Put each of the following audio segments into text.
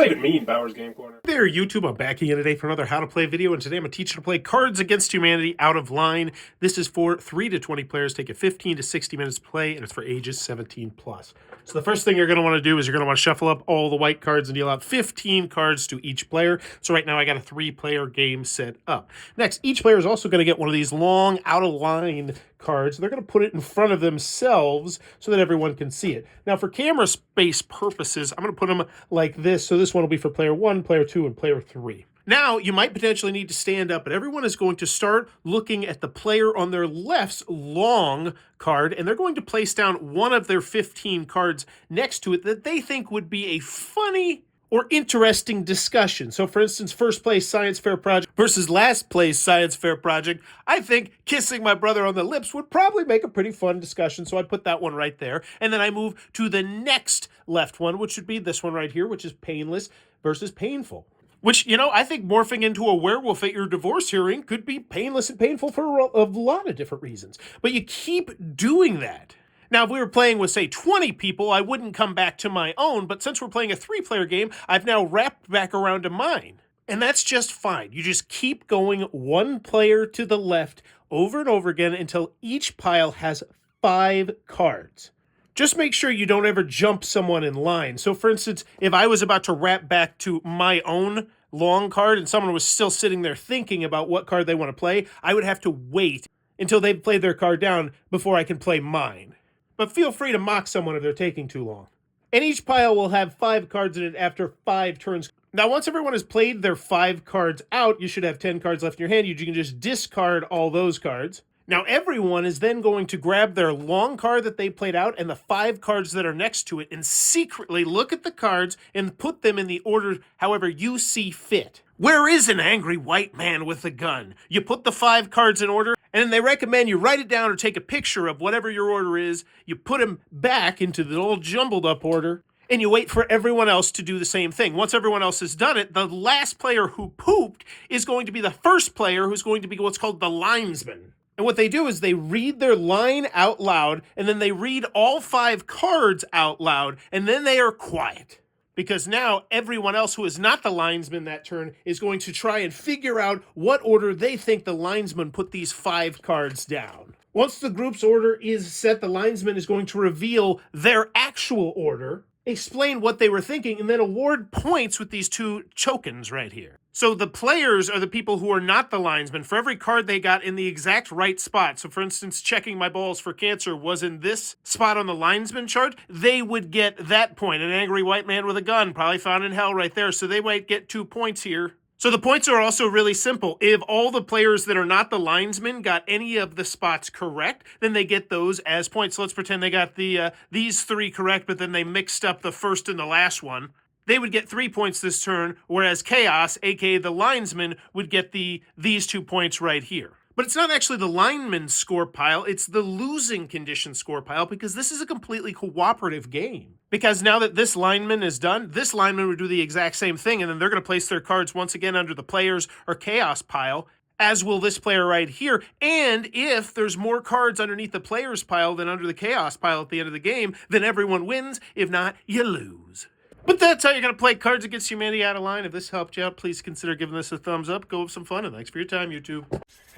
that even mean, Bowers Game Corner? Hey there, YouTube. I'm back again today for another How to Play video, and today I'm going to teach you to play Cards Against Humanity out of line. This is for 3 to 20 players. Take it 15 to 60 minutes to play, and it's for ages 17 plus. So the first thing you're going to want to do is you're going to want to shuffle up all the white cards and deal out 15 cards to each player. So right now I got a 3-player game set up. Next, each player is also going to get one of these long out-of-line cards. They're going to put it in front of themselves so that everyone can see it. Now, for camera space purposes, I'm going to put them like this. So this one will be for player 1, player 2, and player 3. Now, you might potentially need to stand up, but everyone is going to start looking at the player on their left's long card, and they're going to place down one of their 15 cards next to it that they think would be a funny or interesting discussion. So, for instance, first place Science Fair Project versus last place Science Fair Project. I think kissing my brother on the lips would probably make a pretty fun discussion, so I'd put that one right there. And then I move to the next left one, which would be this one right here, which is painless versus painful. Which, you know, I think morphing into a werewolf at your divorce hearing could be painless and painful for a lot of different reasons. But you keep doing that. Now, if we were playing with, say, 20 people, I wouldn't come back to my own, but since we're playing a 3-player game, I've now wrapped back around to mine. And that's just fine. You just keep going one player to the left over and over again until each pile has 5 cards. Just make sure you don't ever jump someone in line. So, for instance, if I was about to wrap back to my own long card and someone was still sitting there thinking about what card they want to play, I would have to wait until they've played their card down before I can play mine. But feel free to mock someone if they're taking too long. And each pile will have 5 cards in it after 5 turns. Now, once everyone has played their 5 cards out, you should have 10 cards left in your hand. You can just discard all those cards. Now, everyone is then going to grab their long card that they played out and the 5 cards that are next to it and secretly look at the cards and put them in the order however you see fit. Where is an angry white man with a gun? You put the 5 cards in order, and then they recommend you write it down or take a picture of whatever your order is. You put them back into the old jumbled up order, and you wait for everyone else to do the same thing. Once everyone else has done it, the last player who pooped is going to be the first player who's going to be what's called the linesman. And what they do is they read their line out loud, and then they read all 5 cards out loud, and then they are quiet. Because now everyone else who is not the linesman that turn is going to try and figure out what order they think the linesman put these 5 cards down. Once the group's order is set, the linesman is going to reveal their actual order, explain what they were thinking, and then award points with these 2 tokens right here. So the players are the people who are not the linesmen. For every card they got in the exact right spot, so for instance, checking my balls for cancer was in this spot on the linesman chart, they would get that point. An angry white man with a gun, probably found in hell right there, so they might get 2 points here. So the points are also really simple. If all the players that are not the linesmen got any of the spots correct, then they get those as points. So let's pretend they got these 3 correct, but then they mixed up the first and the last one. They would get 3 points this turn, whereas Chaos, aka the linesman, would get these 2 points right here. But it's not actually the lineman's score pile, it's the losing condition score pile, because this is a completely cooperative game. Because now that this lineman is done, this lineman would do the exact same thing, and then they're going to place their cards once again under the players or chaos pile, as will this player right here. And if there's more cards underneath the players pile than under the chaos pile at the end of the game, then everyone wins. If not, you lose. But that's how you're going to play Cards Against Humanity out of line. If this helped you out, please consider giving this a thumbs up. Go have some fun, and thanks for your time, YouTube.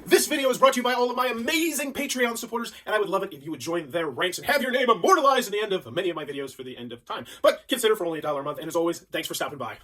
This video is brought to you by all of my amazing Patreon supporters, and I would love it if you would join their ranks and have your name immortalized in the end of many of my videos for the end of time. But consider for only $1 a month, and as always, thanks for stopping by.